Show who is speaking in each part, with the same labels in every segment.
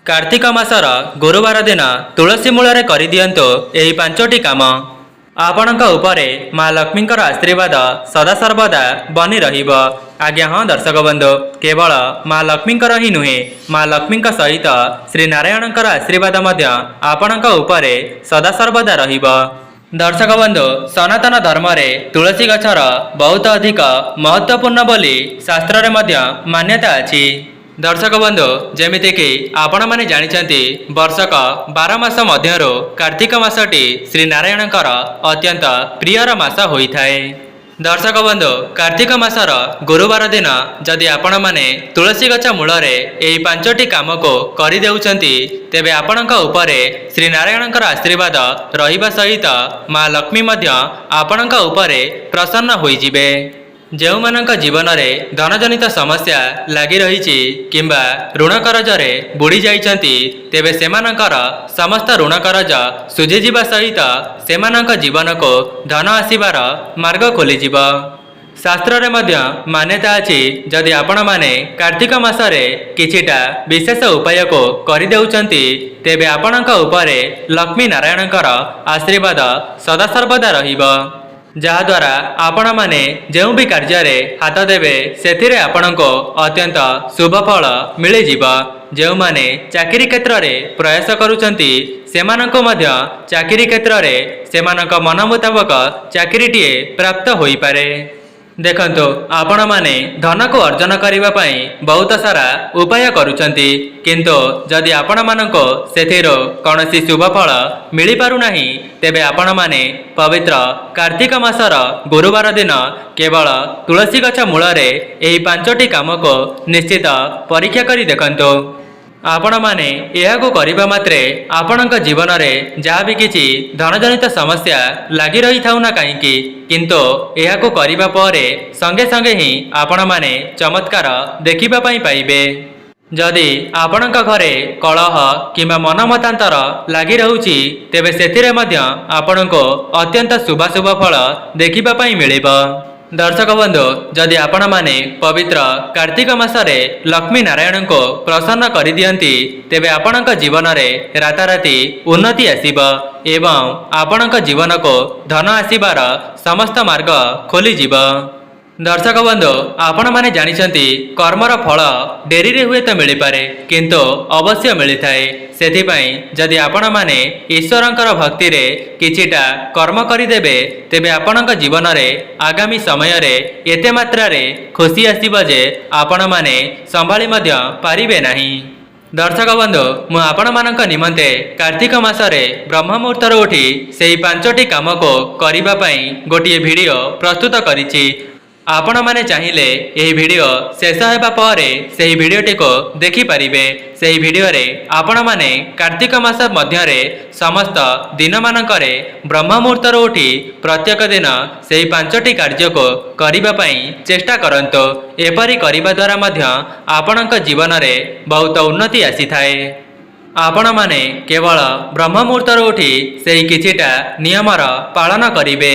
Speaker 1: कार्तिक मासर गुरुवार दिन तुलसी मूल कर दियंतु एही पांचटी काम। आपणक उपरे माँ लक्ष्मी आशीर्वाद सदासर्वदा बनी रहिबो। आज्ञा हाँ दर्शक बंधु, केवल माँ लक्ष्मी ही नुहे माँ लक्ष्मी सहित श्री नारायण आशीर्वाद आपणक उपरे सदासर्वदा रहिबो। दर्शक बंधु, सनातन धर्म रे तुलसी गछर बहुत अधिक महत्वपूर्ण बोली शास्त्र रे मान्यता अछि। दर्शक बंधु, जेमितिकी आपण माने जानिछंती वर्षक 12 मास मध्यरु कार्तिक मासटी श्री नारायणकर अत्यंत प्रियर मास होइथाए। दर्शक बंधु, कार्तिक मासर गुरुवार दिन जदि आपण माने तुलसी गछ मूलरे एही पांचटी काम को करि देउछंती, तेबे आपणक उपरे श्री नारायणकर आशीर्वाद रहिबा सहित माँ लक्ष्मी मध्य आपणक उपरे प्रसन्न होइजिबे। जो मानक जीवन में धनजनित समस्या लगी रही किंबा ऋण करजरे बुड़ी जाइछंती, तेबे सेमानकर समस्त ऋण करज सुझीजिबा सहित सेमानक जीवन को धन आसीबार मार्ग खोलीजिब। शास्त्र रे मध्य मान्यता अछि, जदि आपण माने कार्तिक मासरे किछिटा विशेष उपाय को करि देउछंती, तेबे आपणक उपरे लक्ष्मी नारायणकर आशीर्वाद सदासर्वदा रहिबो। जहाद्वारा आपण माने जो भी कार्य हाथ देवे से आपणको अत्यंत शुभ फल मिल जिबा। जो माने चाकरी क्षेत्र में प्रयास करुचंती सेमानको मध्य चाकरी क्षेत्र में सेमानक मन मुताबक चाकरीटीए प्राप्त होई पारे। देखंतु, आपण माने धन को अर्जन करिबा पई बहुत सारा उपाय करुचंती, किंतु जदि आपण मानको सेथिरो कौनसी शुभ फल मिली पारु नाही, तेबे आपण माने पवित्र कार्तिक मासर गुरुवार दिन केवल तुलसी गछ मूलरे एही पांचटी काम को निश्चित परीक्षा करी देखंतु। आपण माने एहाको करिबा मात्रे आपणक जीवन में जहाँ भी किछि धनजनित समस्या लगी रही थाउ ना कहीं, किंतु एहाको करिबा परे संगे संगे ही आपण माने चमत्कार देखिबा पई पाइबे। जदि आपणक घरे कलह किंबा मनमतांतर लगी रहुछि, तेबे सेथिरे मध्य आपणको अत्यंत शुभ शुभ फल देखिबा पई मिलिबो। दर्शक बंधु, जदि आपण माने पवित्र कार्तिक मासरे लक्ष्मी नारायण को प्रसन्न करि दियंती, तेबे आपणक जीवन में राताराति उन्नति आसीबो एवं आपणक जीवन को धन आसीबार समस्त मार्ग खोली जिवो। दर्शक बंधु, आपण माने जानिछंती कर्मर फल डेरी रे हुए तो मिली पारे, किंतु अवश्य मिली थाए। सेथिपाई जदि आपण माने ईश्वरंकर भक्ति रे किछिटा कर्म करि देबे, तेबे आपणक जीवन रे आगामी समय रे एते मात्रा रे खुशी आसीबो जे आपण माने संभाली मध्य पारिबे नाही। दर्शक बंधु, मु आपण मानक निमंते कार्तिक मासरे ब्रह्म मुहूर्तर उठी सेही पांचटी काम को करिबा पई गोटिए वीडियो प्रस्तुत करिछि। आपण माने चाहिए यही वीडियो शेष होगा पर सही वीडियोटी को देखि पारिबे। सही वीडियो रे आपण माने कार्तिक मास मध्य समस्त दिन मानकरे ब्रह्म मुहूर्तर उठी प्रत्येक दिन सही पांचटी कार्य को करिबा पई चेष्टा करंतो। एपरि करिबा द्वारा मध्य आपणक जीवन रे बहुत उन्नति आसी थाए। आपण माने केवल ब्रह्म मुहूर्तर उठी सही किछिटा नियमर पालन करिबे।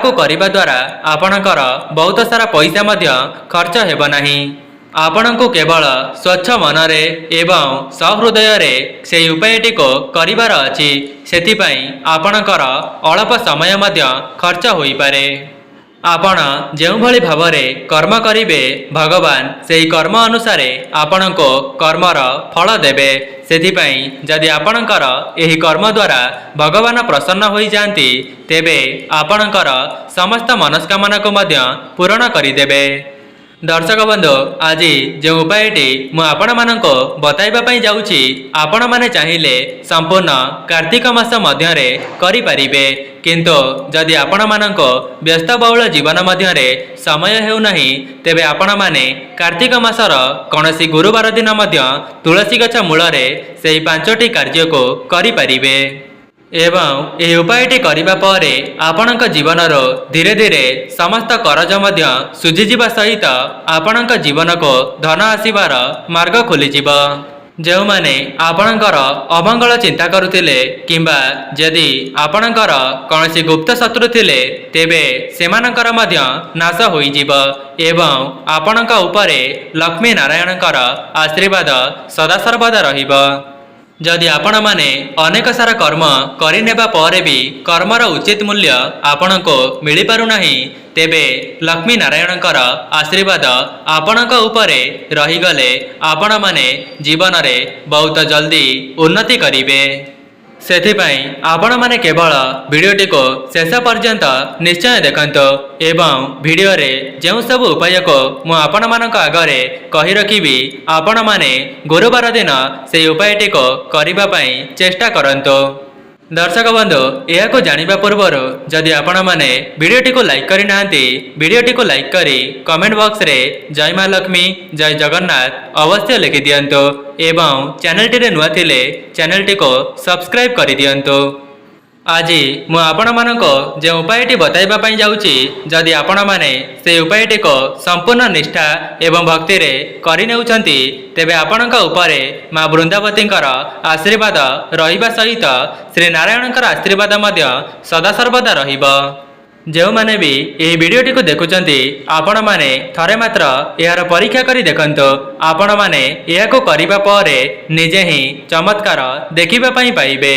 Speaker 1: को करिबा द्वारा आपणकर बहुत सारा पैसा मध्य खर्च हेब नाही। आपणको केवल स्वच्छ मनरे एवं सहृदय रे सेही उपायटी को करिबार अछि। सेथिपाई आपणकर अल्प समय मध्य खर्च होई पारे। आपण जेउ भली भावरे कर्म करिबे, भगवान सेही कर्म अनुसारे आपणको कर्मर फल देबे। सेथिपाई जदि आपणकर एही कर्म द्वारा भगवान प्रसन्न होई जांती, तेबे आपणकर समस्त मनस्कामना को मध्य पूर्ण करिदेबे। दर्शक बंधु, आज जो उपायटी मु आपण मानको बताइबा पई जाउछि, आपण माने चाहिए संपूर्ण कार्तिक मास मध्य रे करि पारिबे। किंतु जदि आपण मानको व्यस्तबहुल जीवन मध्य रे समय हेउ नाही, तेबे आपण माने कार्तिक मासर कौनसी गुरुवार दिन मध्य तुलसी गछ मूलरे सेही पांचटी कार्य को करि पारिबे एवं यह उपायटी करिबा परे आपणक जीवनर धीरे धीरे समस्त करज मध्य सुझीजिबा सहित आपणक जीवन को धन आसीबार मार्ग खोलीजिब। जो माने आपणकर अमंगल चिंता करुथिले किंबा जदि आपणकर कौनसी गुप्त शत्रु थिले, तेबे सेमानकर मध्य नाश होइजिब एवं आपणक उपरे लक्ष्मी नारायणकर आशीर्वाद सदासर्वदा रहिब। जदि आपण माने अनेक सारा कर्म करिनेबा परे भी कर्मर उचित मूल्य आपणको मिली पारु नाही तेबे लक्ष्मी नारायणकर आशीर्वाद आपणक उपरे रहीगले आपण माने जीवन रे बहुत जल्दी उन्नति करिवे। सेथिपाई आपण माने केवल वीडियोटी को शेष पर्यंत निश्चय देखंतो एवं वीडियो रे जेउ सब उपाय को मु आपण मानक आगरे कहि रखिबी आपण माने गुरुवार दिन से उपायटी को करिबा पई चेष्टा करंतो। दर्शक बंधु यह को जानिबा पूर्वर जदि आपण माने वीडियोटी को लाइक करि नाहंती वीडियोटी को लाइक करी कमेंट बॉक्स रे जय मां लक्ष्मी जय जगन्नाथ अवश्य लिखि दियंतो एवं चैनल टी रे नुआ थिले चैनल टी को सब्सक्राइब करि दियंतो। आज मु आपण मानको जे उपायटी बताइबा पई जाउची जदि आपण माने से उपायटी को संपूर्ण निष्ठा एवं भक्ति रे करि नेउचंती तेबे आपणक उपरे मां वृंदावतींकर आशीर्वाद रहिबा सहित श्री नारायणकर आशीर्वाद मध्य सदा सर्वदा रहिबो। जो माने भी यह वीडियोटी को देखुचंती आपण माने थरे मात्र यार परीक्षा करी देखंतो आपण माने यह को करिबा परे निजे ही चमत्कार देखिबा पई पाइबे।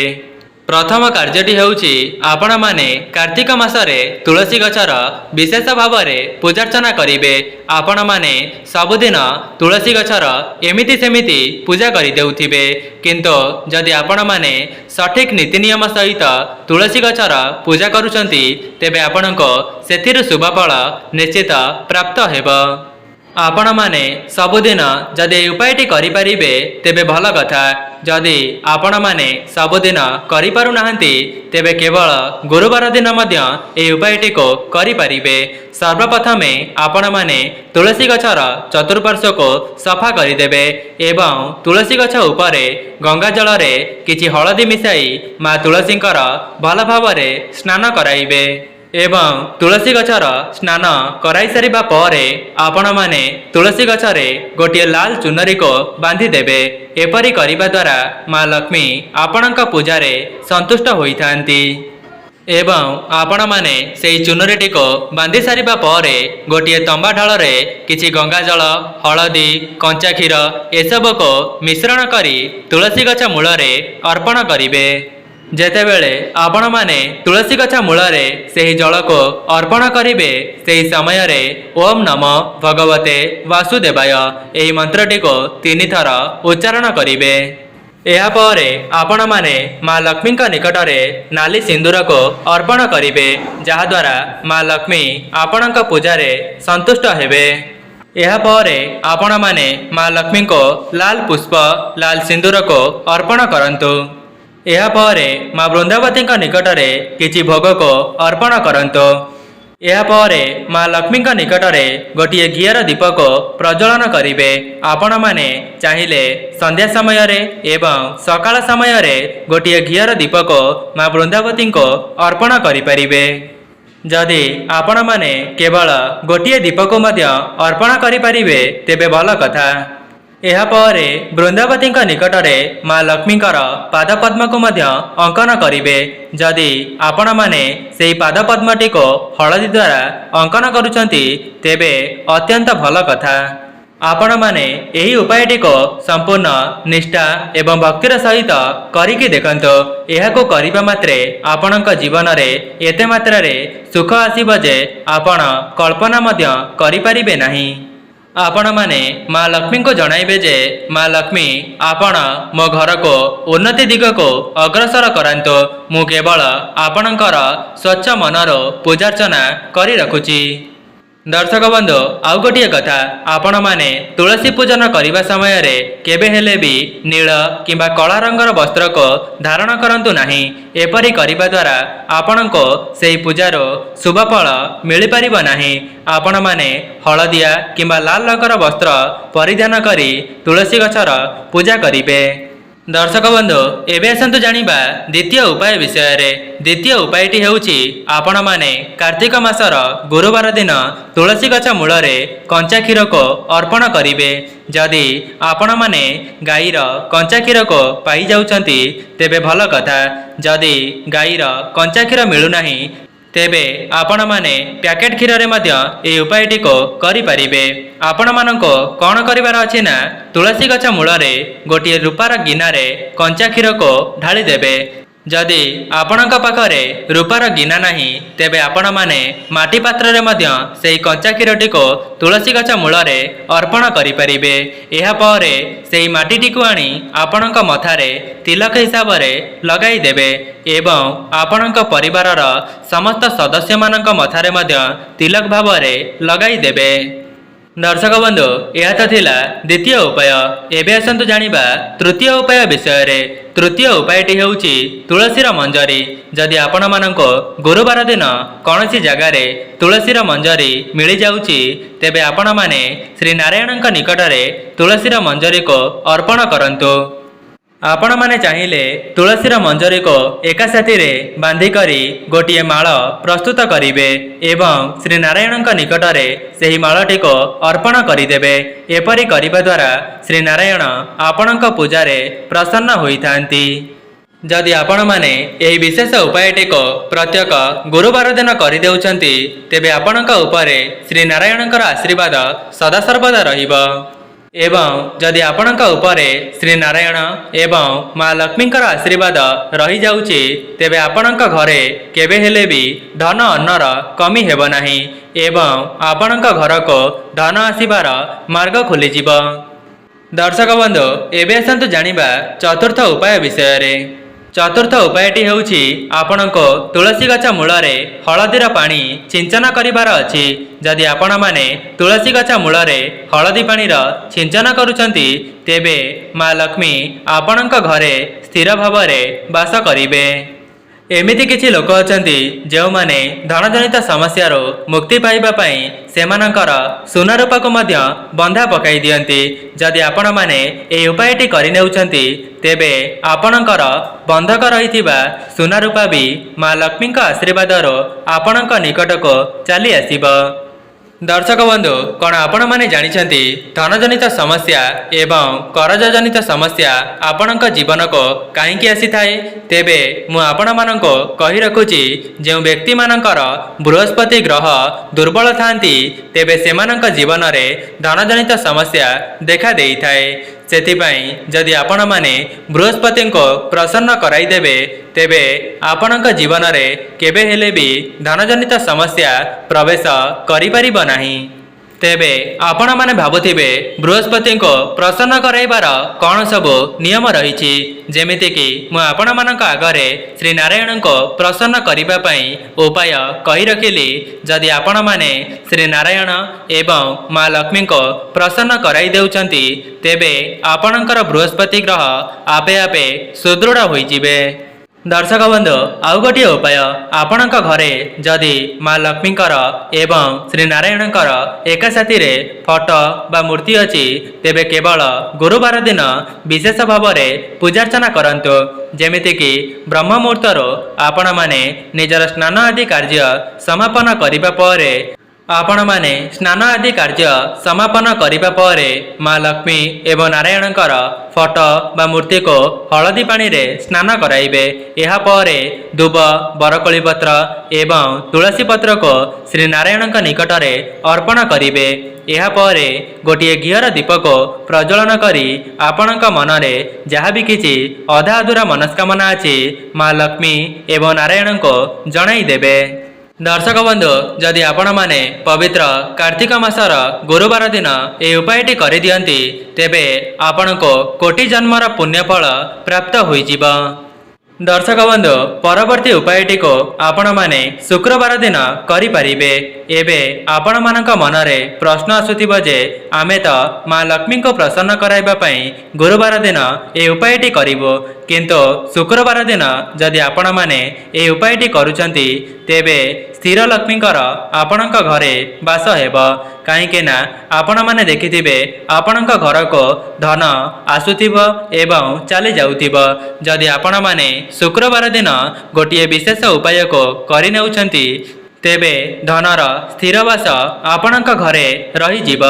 Speaker 1: प्रथम कार्यटी हेउची आपण माने कार्तिक मासरे तुलसी गछर विशेष भाव में पूजार्चना करिवे। आपण माने सबुदिन तुलसी गछर एमिति सेमिति पूजा करि देउथिबे किंतु जदि आपण माने सठिक नीति नियम सहित तुलसी गछर पूजा करूचंती तेबे आपणको सेथिर शुभ फल निश्चित प्राप्त हेबो। आपण माने सबुदिन जदि उपायटी करि परिबे तेबे भल कथा। जदि आपण माने सबुदिन करि पारु नाहंती तेबे केवल गुरुवार दिन मध्य ए उपायटी को करि परिबे। सर्वप्रथमे आपण माने तुलसी गछर चतुर्पार्श्व को सफा करि देबे एवं तुलसी गछ उपरे गंगा जल रे किछि हळदी मिसाई मां तुलसींकर भल भावरे स्नान कराइबे एवं तुलसी गछर स्नान कराई सारिबा परे आपण माने तुलसी गछरे गोटे लाल चुनरी को बांधी देबे। एपरी करिबा द्वारा मां लक्ष्मी आपणक पूजारे संतुष्ट होइथांती एवं आपण माने सेई चुनरीटी को बांधी सारिबा परे गोटे तंबा ढाल रे किछि गंगा जल हळदी कंचा क्षीर एसब को मिश्रण करी तुलसी गछ मूल रे अर्पण करिवे। जेतेबेले आपण माने तुलसी गछ मूल रे सेही जल को अर्पण करिवे सेही समय रे ओम नमो भगवते वासुदेवाय एही मंत्रटी को 3 थर उच्चारण करिवे। एहा परे आपण माने मां लक्ष्मी निकट रे नाली सिंदूर को अर्पण करिवे जहा द्वारा मां लक्ष्मी आपणक पूजा रे संतुष्ट हेबे। एहा परे आपण माने मां लक्ष्मी को लाल पुष्प लाल सिंदूर को अर्पण करंतु। एहा परे मां वृंदावती निकट रे किछि भोग को अर्पण करंतु। एहा परे मां लक्ष्मी निकट रे गोटे घियर दीप को प्रज्वलन करिवे। आपण माने चाहिले संध्या समय रे एवं सकाळ समय रे गोटे घियर दीप को मां वृंदावती को अर्पण करि परिबे। जदि आपण माने केवल गोटे दीप को मध्य अर्पण करि परिबे तेबे भल कथा। एहा परे वृंदावती निकट रे मां लक्ष्मीकर पादपद्म को मध्य अंकन करिवे। जदि आपण माने सेही पादपद्मटी को हळदी द्वारा अंकन करूचंती तेबे अत्यंत भल कथा। आपण माने एही उपायटी को संपूर्ण निष्ठा एवं भक्तिर सहित करिकी देखंतो। एहा को करिबा मात्रे आपणक जीवन रे एते मात्रा रे सुख आसीबो जे आपण कल्पना मध्य करि परिबे नाही। आपण माने मां लक्ष्मी को जणाइबे जे मां लक्ष्मी आपण मो घर को उन्नति दिग को अग्रसर करांतो। मु केवल आपणकर स्वच्छ मनर पूजार्चना करि रखुची। दर्शक बंधु आउ गोटे कथा आपण माने तुलसी पूजन करिबा समय रे केबे हेले भी नील किंबा कला रंगर वस्त्र को धारण करंतु नाही। एपरी करिबा द्वारा आपण को सेही पूजार शुभ फल मिली परिबो नाही। आपण माने हळदिया किंबा लाल रंगर वस्त्र परिधान करी तुलसी गछर पूजा करिवे। दर्शक बंधु एबे आसंतु जानिबा द्वितीय उपाय विषय रे। द्वितीय उपायटी हेउची आपण माने कार्तिक मासर गुरुवार दिन तुलसी गछ मूल रे कंचा क्षीर को अर्पण करिवे। जदि आपण माने गाईर कंचा क्षीर को पाई जाउचंती तेबे भल कथा। जदि गाईर कंचा क्षीर मिलु नाही ତେବେ ଆପଣମାନେ ପ୍ୟାକେଟ୍ କ୍ଷୀରରେ ମଧ୍ୟ ଏହି ଉପାୟଟିକୁ କରିପାରିବେ। ଆପଣମାନଙ୍କୁ କ'ଣ କରିବାର ଅଛି ନା ତୁଳସୀ ଗଛ ମୂଳରେ ଗୋଟିଏ ରୂପାର ଗିନାରେ କଞ୍ଚା କ୍ଷୀରକୁ ଢାଳି ଦେବେ। ଯଦି ଆପଣଙ୍କ ପାଖରେ ରୂପାର ଗିନା ନାହିଁ ତେବେ ଆପଣମାନେ ମାଟି ପାତ୍ରରେ ମଧ୍ୟ ସେହି କଞ୍ଚା କ୍ଷୀରଟିକୁ ତୁଳସୀ ଗଛ ମୂଳରେ ଅର୍ପଣ କରିପାରିବେ। ଏହାପରେ ସେହି ମାଟିଟିକୁ ଆଣି ଆପଣଙ୍କ ମଥାରେ ତିଲକ ହିସାବରେ ଲଗାଇ ଦେବେ ଏବଂ ଆପଣଙ୍କ ପରିବାରର ସମସ୍ତ ସଦସ୍ୟମାନଙ୍କ ମଥାରେ ମଧ୍ୟ ତିଲକ ଭାବରେ ଲଗାଇ ଦେବେ। ଦର୍ଶକ ବନ୍ଧୁ, ଏହା ତ ଥିଲା ଦ୍ୱିତୀୟ ଉପାୟ। ଏବେ ଆସନ୍ତୁ ଜାଣିବା ତୃତୀୟ ଉପାୟ ବିଷୟରେ। ତୃତୀୟ ଉପାୟଟି ହେଉଛି ତୁଳସୀର ମଞ୍ଜରୀ। ଯଦି ଆପଣମାନଙ୍କୁ ଗୁରୁବାର ଦିନ କୌଣସି ଜାଗାରେ ତୁଳସୀର ମଞ୍ଜରୀ ମିଳିଯାଉଛି ତେବେ ଆପଣମାନେ ଶ୍ରୀ ନାରାୟଣଙ୍କ ନିକଟରେ ତୁଳସୀର ମଞ୍ଜରୀକୁ ଅର୍ପଣ କରନ୍ତୁ। ଆପଣମାନେ ଚାହିଁଲେ ତୁଳସୀର ମଞ୍ଜରୀକୁ ଏକା ସାଥିରେ ବାନ୍ଧିକରି ଗୋଟିଏ ମାଳ ପ୍ରସ୍ତୁତ କରିବେ ଏବଂ ଶ୍ରୀ ନାରାୟଣଙ୍କ ନିକଟରେ ସେହି ମାଳଟିକୁ ଅର୍ପଣ କରିଦେବେ। ଏପରି କରିବା ଦ୍ୱାରା ଶ୍ରୀ ନାରାୟଣ ଆପଣଙ୍କ ପୂଜାରେ ପ୍ରସନ୍ନ ହୋଇଥାନ୍ତି। ଯଦି ଆପଣମାନେ ଏହି ବିଶେଷ ଉପାୟଟିକୁ ପ୍ରତ୍ୟେକ ଗୁରୁବାର ଦିନ କରିଦେଉଛନ୍ତି ତେବେ ଆପଣଙ୍କ ଉପରେ ଶ୍ରୀ ନାରାୟଣଙ୍କର ଆଶୀର୍ବାଦ ସଦାସର୍ବଦା ରହିବ ଏବଂ ଯଦି ଆପଣଙ୍କ ଉପରେ ଶ୍ରୀ ନାରାୟଣ ଏବଂ ମା ଲକ୍ଷ୍ମୀଙ୍କର ଆଶୀର୍ବାଦ ରହିଯାଉଛି ତେବେ ଆପଣଙ୍କ ଘରେ କେବେ ହେଲେ ବି ଧନ ଅନ୍ନର କମି ହେବ ନାହିଁ ଏବଂ ଆପଣଙ୍କ ଘରକୁ ଧନ ଆସିବାର ମାର୍ଗ ଖୋଲିଯିବ। ଦର୍ଶକ ବନ୍ଧୁ, ଏବେ ଆସନ୍ତୁ ଜାଣିବା ଚତୁର୍ଥ ଉପାୟ ବିଷୟରେ। ଚତୁର୍ଥ ଉପାୟଟି ହେଉଛି ଆପଣଙ୍କୁ ତୁଳସୀ ଗଛ ମୂଳରେ ହଳଦୀର ପାଣି ଛିଞ୍ଚନ କରିବାର ଅଛି। ଯଦି ଆପଣମାନେ ତୁଳସୀ ଗଛ ମୂଳରେ ହଳଦୀ ପାଣିର ଛିଞ୍ଚନ କରୁଛନ୍ତି ତେବେ ମା ଲକ୍ଷ୍ମୀ ଆପଣଙ୍କ ଘରେ ସ୍ଥିର ଭାବରେ ବାସ କରିବେ। ଏମିତି କିଛି ଲୋକ ଅଛନ୍ତି ଯେଉଁମାନେ ଧନଜନିତ ସମସ୍ୟାରୁ ମୁକ୍ତି ପାଇବା ପାଇଁ ସେମାନଙ୍କର ସୁନା ରୂପାକୁ ମଧ୍ୟ ବନ୍ଧା ପକାଇ ଦିଅନ୍ତି। ଯଦି ଆପଣମାନେ ଏହି ଉପାୟଟି କରିନେଉଛନ୍ତି ତେବେ ଆପଣଙ୍କର ବନ୍ଧକ ରହିଥିବା ସୁନା ରୂପା ବି ମା ଲକ୍ଷ୍ମୀଙ୍କ ଆଶୀର୍ବାଦରୁ ଆପଣଙ୍କ ନିକଟକୁ ଚାଲି ଆସିବ। ଦର୍ଶକ ବନ୍ଧୁ, କ'ଣ ଆପଣମାନେ ଜାଣିଛନ୍ତି ଧନଜନିତ ସମସ୍ୟା ଏବଂ କରଜ ଜନିତ ସମସ୍ୟା ଆପଣଙ୍କ ଜୀବନକୁ କାହିଁକି ଆସିଥାଏ? ତେବେ ମୁଁ ଆପଣମାନଙ୍କୁ କହି ରଖୁଛି, ଯେଉଁ ବ୍ୟକ୍ତିମାନଙ୍କର ବୃହସ୍ପତି ଗ୍ରହ ଦୁର୍ବଳ ଥାନ୍ତି ତେବେ ସେମାନଙ୍କ ଜୀବନରେ ଧନଜନିତ ସମସ୍ୟା ଦେଖା ଦେଇଥାଏ। ସେଥିପାଇଁ ଯଦି ଆପଣମାନେ ବୃହସ୍ପତିଙ୍କୁ ପ୍ରସନ୍ନ କରାଇଦେବେ ତେବେ ଆପଣଙ୍କ ଜୀବନରେ କେବେ ହେଲେ ବି ଧନଜନିତ ସମସ୍ୟା ପ୍ରବେଶ କରିପାରିବ ନାହିଁ। ତେବେ ଆପଣମାନେ ଭାବୁଥିବେ ବୃହସ୍ପତିଙ୍କୁ ପ୍ରସନ୍ନ କରାଇବାର କ'ଣ ସବୁ ନିୟମ ରହିଛି? ଯେମିତିକି ମୁଁ ଆପଣମାନଙ୍କ ଆଗରେ ଶ୍ରୀ ନାରାୟଣଙ୍କୁ ପ୍ରସନ୍ନ କରିବା ପାଇଁ ଉପାୟ କହି ରଖିଲି। ଯଦି ଆପଣମାନେ ଶ୍ରୀ ନାରାୟଣ ଏବଂ ମା ଲକ୍ଷ୍ମୀଙ୍କୁ ପ୍ରସନ୍ନ କରାଇ ଦେଉଛନ୍ତି ତେବେ ଆପଣଙ୍କର ବୃହସ୍ପତି ଗ୍ରହ ଆପେ ଆପେ ସୁଦୃଢ଼ ହୋଇଯିବେ। ଦର୍ଶକ ବନ୍ଧୁ, ଆଉ ଗୋଟିଏ ଉପାୟ, ଆପଣଙ୍କ ଘରେ ଯଦି ମା ଲକ୍ଷ୍ମୀଙ୍କର ଏବଂ ଶ୍ରୀ ନାରାୟଣଙ୍କର ଏକା ସାଥିରେ ଫଟୋ ବା ମୂର୍ତ୍ତି ଅଛି ତେବେ କେବଳ ଗୁରୁବାର ଦିନ ବିଶେଷ ଭାବରେ ପୂଜାର୍ଚ୍ଚନା କରନ୍ତୁ। ଯେମିତିକି ବ୍ରହ୍ମ ମୁହୂର୍ତ୍ତରୁ ଆପଣମାନେ ନିଜର ସ୍ନାନ ଆଦି କାର୍ଯ୍ୟ ସମାପନ କରିବା ପରେ ମା ଲକ୍ଷ୍ମୀ ଏବଂ ନାରାୟଣଙ୍କର ଫଟୋ ବା ମୂର୍ତ୍ତିକୁ ହଳଦୀ ପାଣିରେ ସ୍ନାନ କରାଇବେ। ଏହାପରେ ଦୁବ, ବରକୋଳି ପତ୍ର ଏବଂ ତୁଳସୀ ପତ୍ରକୁ ଶ୍ରୀ ନାରାୟଣଙ୍କ ନିକଟରେ ଅର୍ପଣ କରିବେ। ଏହାପରେ ଗୋଟିଏ ଘିଅର ଦୀପକୁ ପ୍ରଜ୍ୱଳନ କରି ଆପଣଙ୍କ ମନରେ ଯାହା ବି କିଛି ଅଧା ଅଧୁରା ମନସ୍କାମନା ଅଛି ମା ଲକ୍ଷ୍ମୀ ଏବଂ ନାରାୟଣଙ୍କୁ ଜଣାଇ ଦେବେ। ଦର୍ଶକ ବନ୍ଧୁ, ଯଦି ଆପଣମାନେ ପବିତ୍ର କାର୍ତ୍ତିକ ମାସର ଗୁରୁବାର ଦିନ ଏହି ଉପାୟଟି କରିଦିଅନ୍ତି ତେବେ ଆପଣଙ୍କୁ କୋଟି ଜନ୍ମର ପୁଣ୍ୟଫଳ ପ୍ରାପ୍ତ ହୋଇଯିବ। ଦର୍ଶକ ବନ୍ଧୁ, ପରବର୍ତ୍ତୀ ଉପାୟଟିକୁ ଆପଣମାନେ ଶୁକ୍ରବାର ଦିନ କରିପାରିବେ। ଏବେ ଆପଣମାନଙ୍କ ମନରେ ପ୍ରଶ୍ନ ଆସୁଥିବ ଯେ ଆମେ ତ ମା ଲକ୍ଷ୍ମୀଙ୍କୁ ପ୍ରସନ୍ନ କରାଇବା ପାଇଁ ଗୁରୁବାର ଦିନ ଏହି ଉପାୟଟି କରିବୁ, କିନ୍ତୁ ଶୁକ୍ରବାର ଦିନ ଯଦି ଆପଣମାନେ ଏହି ଉପାୟଟି କରୁଛନ୍ତି ତେବେ ସ୍ଥିର ଲକ୍ଷ୍ମୀଙ୍କର ଆପଣଙ୍କ ଘରେ ବାସ ହେବ। କାହିଁକି ନା ଆପଣମାନେ ଦେଖିଥିବେ ଆପଣଙ୍କ ଘରକୁ ଧନ ଆସୁଥିବ ଏବଂ ଚାଲି ଯାଉଥିବ। ଯଦି ଆପଣମାନେ ଶୁକ୍ରବାର ଦିନ ଗୋଟିଏ ବିଶେଷ ଉପାୟକୁ କରିନେଉଛନ୍ତି ତେବେ ଧନର ସ୍ଥିର ବାସ ଆପଣଙ୍କ ଘରେ ରହିଯିବ।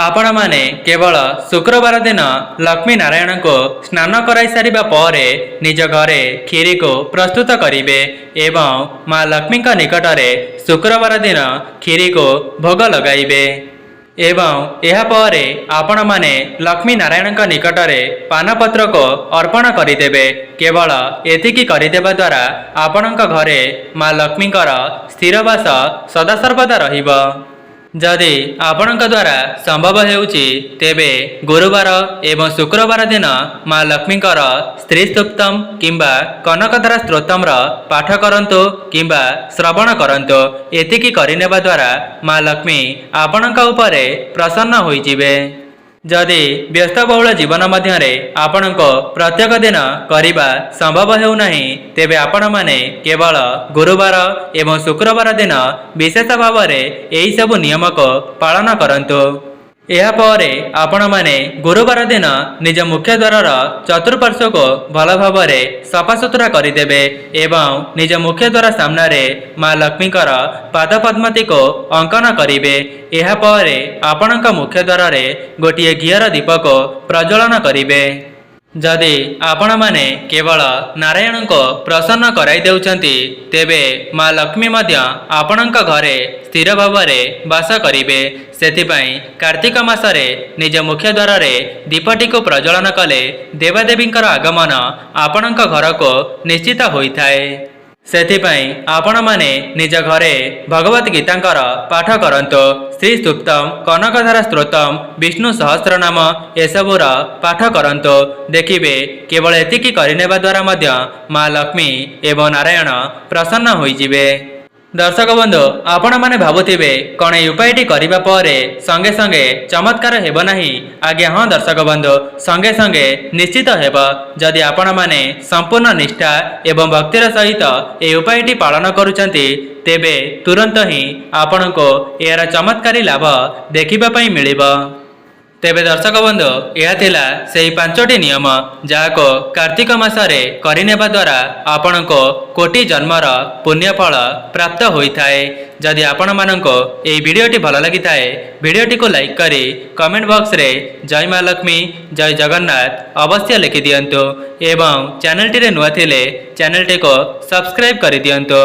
Speaker 1: ଆପଣମାନେ କେବଳ ଶୁକ୍ରବାର ଦିନ ଲକ୍ଷ୍ମୀ ନାରାୟଣଙ୍କୁ ସ୍ନାନ କରାଇ ସାରିବା ପରେ ନିଜ ଘରେ କ୍ଷୀରିକୁ ପ୍ରସ୍ତୁତ କରିବେ ଏବଂ ମା ଲକ୍ଷ୍ମୀଙ୍କ ନିକଟରେ ଶୁକ୍ରବାର ଦିନ କ୍ଷୀରିକୁ ଭୋଗ ଲଗାଇବେ ଏବଂ ଏହାପରେ ଆପଣମାନେ ଲକ୍ଷ୍ମୀ ନାରାୟଣଙ୍କ ନିକଟରେ ପାନପତ୍ରକୁ ଅର୍ପଣ କରିଦେବେ। କେବଳ ଏତିକି କରିଦେବା ଦ୍ୱାରା ଆପଣଙ୍କ ଘରେ ମା ଲକ୍ଷ୍ମୀଙ୍କର ସ୍ଥିର ବାସ ସଦାସର୍ବଦା ରହିବ। ଯଦି ଆପଣଙ୍କ ଦ୍ୱାରା ସମ୍ଭବ ହେଉଛି ତେବେ ଗୁରୁବାର ଏବଂ ଶୁକ୍ରବାର ଦିନ ମା ଲକ୍ଷ୍ମୀଙ୍କର ସ୍ତ୍ରୀ ସ୍ତୋତ୍ରମ୍ କିମ୍ବା କନକଧାରା ସ୍ତୋତ୍ରମ୍ର ପାଠ କରନ୍ତୁ କିମ୍ବା ଶ୍ରବଣ କରନ୍ତୁ। ଏତିକି କରିନେବା ଦ୍ୱାରା ମା ଲକ୍ଷ୍ମୀ ଆପଣଙ୍କ ଉପରେ ପ୍ରସନ୍ନ ହୋଇଯିବେ। ଯଦି ବ୍ୟସ୍ତବହୁଳ ଜୀବନ ମଧ୍ୟରେ ଆପଣଙ୍କୁ ପ୍ରତ୍ୟେକ ଦିନ କରିବା ସମ୍ଭବ ହେଉନାହିଁ ତେବେ ଆପଣମାନେ କେବଳ ଗୁରୁବାର ଏବଂ ଶୁକ୍ରବାର ଦିନ ବିଶେଷ ଭାବରେ ଏହିସବୁ ନିୟମକୁ ପାଳନ କରନ୍ତୁ। ଏହାପରେ ଆପଣମାନେ ଗୁରୁବାର ଦିନ ନିଜ ମୁଖ୍ୟ ଦ୍ୱାରର ଚତୁଃପାର୍ଶ୍ୱକୁ ଭଲ ଭାବରେ ସଫାସୁତୁରା କରିଦେବେ ଏବଂ ନିଜ ମୁଖ୍ୟ ଦ୍ୱାର ସାମ୍ନାରେ ମା ଲକ୍ଷ୍ମୀଙ୍କର ପାଦପଦ୍ମଟିକୁ ଅଙ୍କନ କରିବେ। ଏହାପରେ ଆପଣଙ୍କ ମୁଖ୍ୟ ଦ୍ୱାରରେ ଗୋଟିଏ ଘିଅର ଦୀପକୁ ପ୍ରଜ୍ୱଳନ କରିବେ। ଯଦି ଆପଣମାନେ କେବଳ ନାରାୟଣଙ୍କୁ ପ୍ରସନ୍ନ କରାଇ ଦେଉଛନ୍ତି ତେବେ ମା ଲକ୍ଷ୍ମୀ ମଧ୍ୟ ଆପଣଙ୍କ ଘରେ ସ୍ଥିର ଭାବରେ ବାସ କରିବେ। ସେଥିପାଇଁ କାର୍ତ୍ତିକ ମାସରେ ନିଜ ମୁଖ୍ୟ ଦ୍ୱାରରେ ଦୀପଟିକୁ ପ୍ରଜ୍ୱଳନ କଲେ ଦେବାଦେବୀଙ୍କର ଆଗମନ ଆପଣଙ୍କ ଘରକୁ ନିଶ୍ଚିତ ହୋଇଥାଏ। ସେଥିପାଇଁ ଆପଣମାନେ ନିଜ ଘରେ ଭଗବତ ଗୀତାଙ୍କର ପାଠ କରନ୍ତୁ। ଶ୍ରୀ ସୂକ୍ତମ୍, କନକଧାରା ସ୍ତୋତ୍ରମ୍, ବିଷ୍ଣୁ ସହସ୍ରନାମ ଏସବୁର ପାଠ କରନ୍ତୁ। ଦେଖିବେ କେବଳ ଏତିକି କରିନେବା ଦ୍ୱାରା ମଧ୍ୟ ମା ଲକ୍ଷ୍ମୀ ଏବଂ ନାରାୟଣ ପ୍ରସନ୍ନ ହୋଇଯିବେ। ଦର୍ଶକ ବନ୍ଧୁ, ଆପଣମାନେ ଭାବୁଥିବେ କ'ଣ ଏହି ଉପାୟଟି କରିବା ପରେ ସଙ୍ଗେ ସଙ୍ଗେ ଚମତ୍କାର ହେବ ନାହିଁ? ଆଜ୍ଞା ହଁ ଦର୍ଶକ ବନ୍ଧୁ, ସଙ୍ଗେ ସଙ୍ଗେ ନିଶ୍ଚିତ ହେବ। ଯଦି ଆପଣମାନେ ସମ୍ପୂର୍ଣ୍ଣ ନିଷ୍ଠା ଏବଂ ଭକ୍ତିର ସହିତ ଏହି ଉପାୟଟି ପାଳନ କରୁଛନ୍ତି ତେବେ ତୁରନ୍ତ ହିଁ ଆପଣଙ୍କୁ ଏହାର ଚମତ୍କାରୀ ଲାଭ ଦେଖିବା ପାଇଁ ମିଳିବ। ତେବେ ଦର୍ଶକ ବନ୍ଧୁ, ଏହା ଥିଲା ସେହି 5ଟି ନିୟମ ଯାହାକୁ କାର୍ତ୍ତିକ ମାସରେ କରିନେବା ଦ୍ୱାରା ଆପଣଙ୍କୁ କୋଟି ଜନ୍ମର ପୁଣ୍ୟଫଳ ପ୍ରାପ୍ତ ହୋଇଥାଏ। ଯଦି ଆପଣମାନଙ୍କୁ ଏହି ଭିଡ଼ିଓଟି ଭଲ ଲାଗିଥାଏ ଭିଡ଼ିଓଟିକୁ ଲାଇକ୍ କରି କମେଣ୍ଟ ବକ୍ସରେ ଜୟ ମା ଲକ୍ଷ୍ମୀ, ଜୟ ଜଗନ୍ନାଥ ଅବଶ୍ୟ ଲେଖିଦିଅନ୍ତୁ ଏବଂ ଚ୍ୟାନେଲଟିରେ ନୂଆ ଥିଲେ ଚ୍ୟାନେଲଟିକୁ ସବସ୍କ୍ରାଇବ୍ କରିଦିଅନ୍ତୁ।